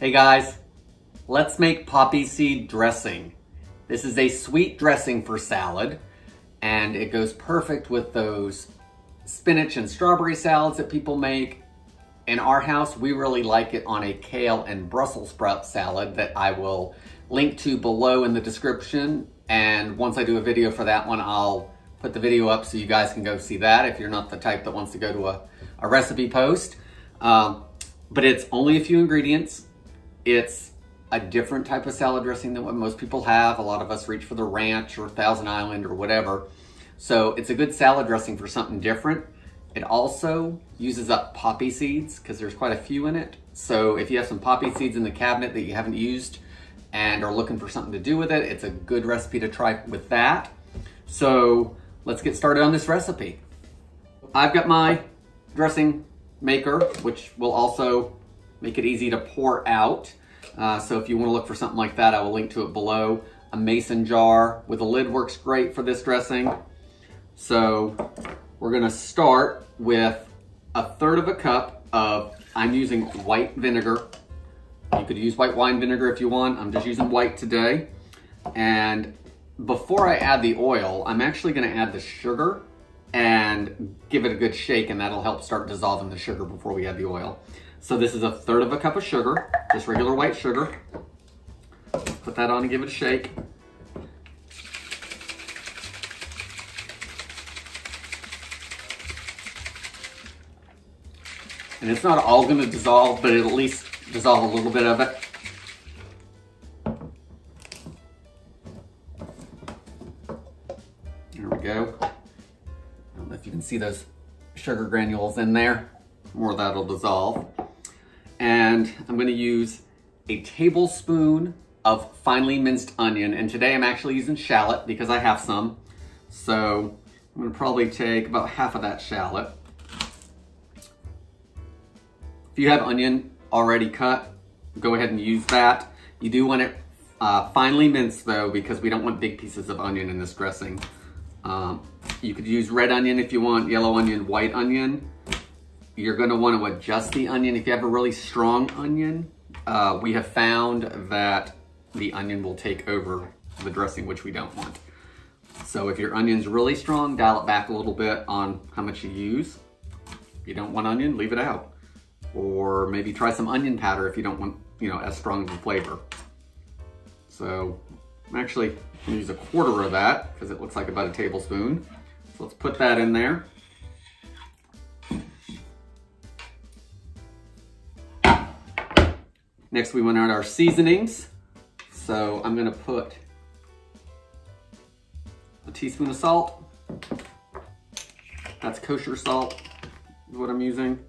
Hey guys, let's make poppy seed dressing. This is a sweet dressing for salad, and it goes perfect with those spinach and strawberry salads that people make. In our house, we really like it on a kale and Brussels sprout salad that I will link to below in the description. And once I do a video for that one, I'll put the video up so you guys can go see that if you're not the type that wants to go to a recipe post. But it's only a few ingredients. It's a different type of salad dressing than what most people have. A lot of us reach for the ranch or Thousand Island or whatever. So it's a good salad dressing for something different. It also uses up poppy seeds because there's quite a few in it. So if you have some poppy seeds in the cabinet that you haven't used and are looking for something to do with it, it's a good recipe to try with that. So let's get started on this recipe. I've got my dressing maker, which will also make it easy to pour out. So if you want to look for something like that, I will link to it below. A mason jar with a lid works great for this dressing. So we're gonna start with 1/3 cup of, I'm using white vinegar. You could use white wine vinegar if you want. I'm just using white today. And before I add the oil, I'm actually gonna add the sugar and give it a good shake, and that'll help start dissolving the sugar before we add the oil. So this is 1/3 cup of sugar, just regular white sugar. Put that on and give it a shake. And it's not all gonna dissolve, but it'll at least dissolve a little bit of it. There we go. I don't know if you can see those sugar granules in there. More of that'll dissolve. And I'm gonna use a tablespoon of finely minced onion. And today I'm actually using shallot because I have some. So I'm gonna probably take about half of that shallot. If you have onion already cut, go ahead and use that. You do want it finely minced though, because we don't want big pieces of onion in this dressing. You could use red onion if you want, yellow onion, white onion. You're gonna want to adjust the onion. If you have a really strong onion, we have found that the onion will take over the dressing, which we don't want. So if your onion's really strong, dial it back a little bit on how much you use. If you don't want onion, leave it out. Or maybe try some onion powder if you don't want, as strong of a flavor. So I'm actually gonna use 1/4 of that because it looks like about a tablespoon. So let's put that in there. Next, we want to add our seasonings. So I'm gonna put a teaspoon of salt. That's kosher salt is what I'm using.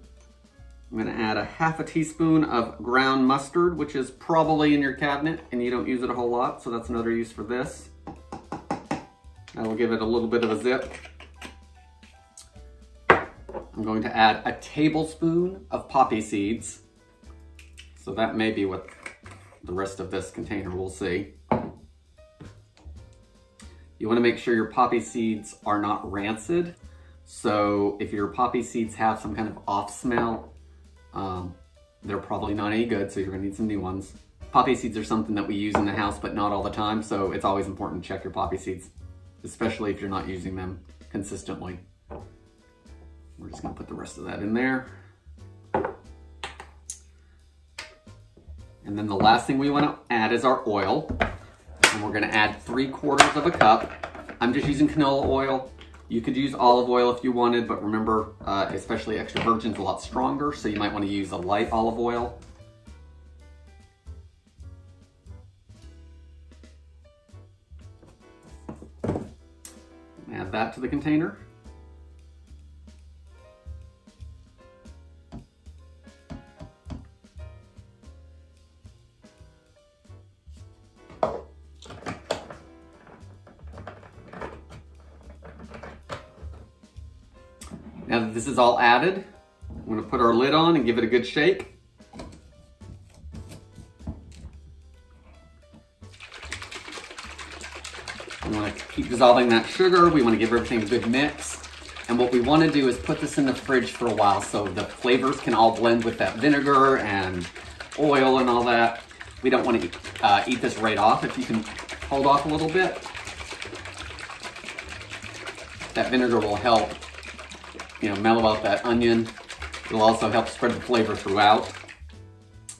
I'm gonna add a half a teaspoon of ground mustard, which is probably in your cabinet and you don't use it a whole lot, so that's another use for this. That'll give it a little bit of a zip. I'm going to add a tablespoon of poppy seeds. So that may be what the rest of this container, we'll see. You wanna make sure your poppy seeds are not rancid. So if your poppy seeds have some kind of off smell, they're probably not any good, so you're gonna need some new ones. Poppy seeds are something that we use in the house, but not all the time, so it's always important to check your poppy seeds, especially if you're not using them consistently. We're just gonna put the rest of that in there. And then the last thing we wanna add is our oil. And we're gonna add 3/4 cup. I'm just using canola oil. You could use olive oil if you wanted, but remember, especially extra virgin's a lot stronger, so you might want to use a light olive oil. Add that to the container. Now that this is all added, I'm gonna put our lid on and give it a good shake. We wanna keep dissolving that sugar. We wanna give everything a good mix. And what we want to do is put this in the fridge for a while so the flavors can all blend with that vinegar and oil and all that. We don't want to eat this right off. If you can hold off a little bit, that vinegar will help, mellow out that onion. It'll also help spread the flavor throughout.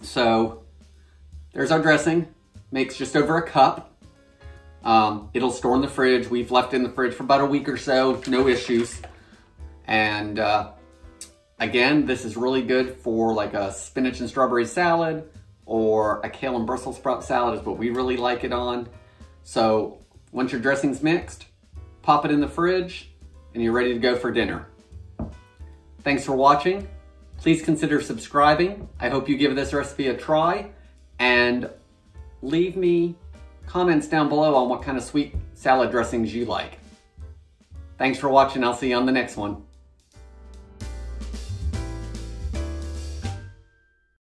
So there's our dressing. Makes just over a cup. It'll store in the fridge. We've left it in the fridge for about a week or so, no issues. And again, this is really good for like a spinach and strawberry salad, or a kale and Brussels sprout salad is what we really like it on. So once your dressing's mixed, pop it in the fridge and you're ready to go for dinner. Thanks for watching. Please consider subscribing. I hope you give this recipe a try, and leave me comments down below on what kind of sweet salad dressings you like. Thanks for watching. I'll see you on the next one.